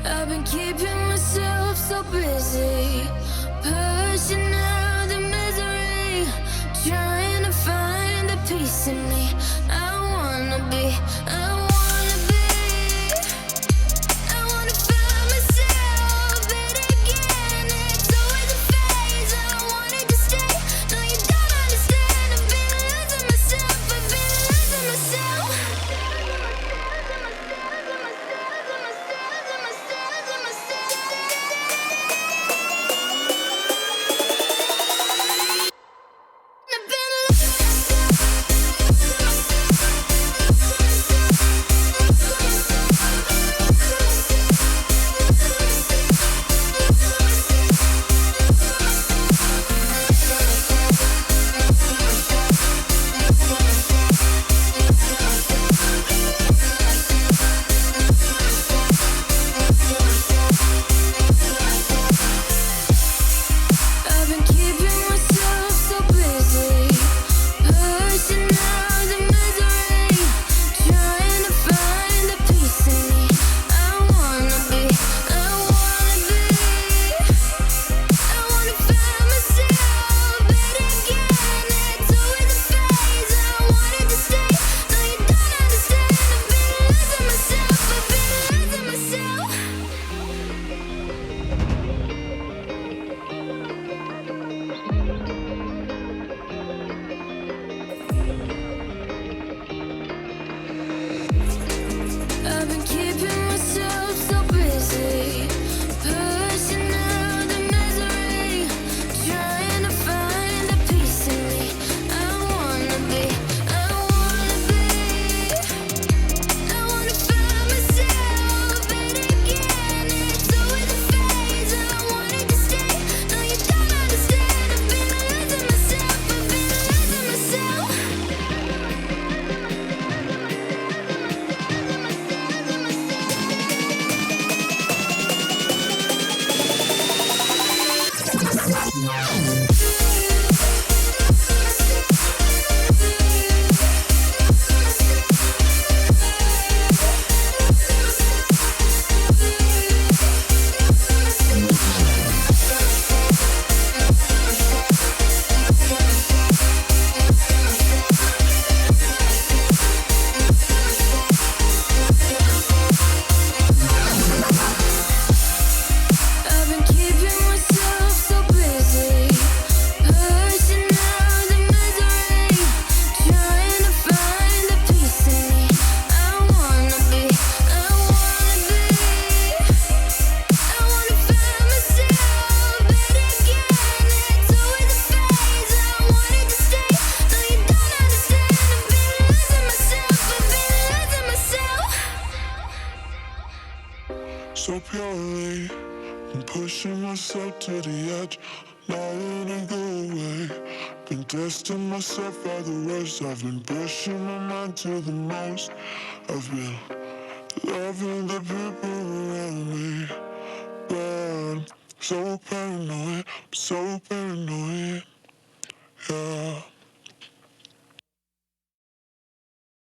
I've been keeping myself so busy, pushing out the misery, trying to find the peace in me. I wanna be, I wanna be, I wanna find myself, but again, it's always a phase. I wanted to stay, no, you don't understand. I've been losing myself, I've been losing myself. I've been keeping myself so busy, pushing out the misery, trying to find the peace in me. I wanna be, I wanna be, I wanna find myself, but again, it's always a phase. I wanted to stay, no, you don't understand. I've been losing myself, I've been losing myself. I've been keeping myself so busy, pushing out the misery, trying to find the peace in me. I wanna be, I wanna be, I wanna find myself, but again, it's always a phase. I wanted to stay, no, you don't understand. I've been losing myself, I've been losing myself. I've been keeping myself so busy, pushing out the misery, trying to find the peace in me. I wanna be, I wanna be, I wanna find myself, but again, it's always a phase. I wanted to stay, no, you don't understand. I've been losing myself, I've been losing myself. So purely, I'm pushing myself to the edge, not letting go away. Been testing myself by the worst. I've been pushing my mind to the most. I've been loving the people around me, but I'm so paranoid, yeah.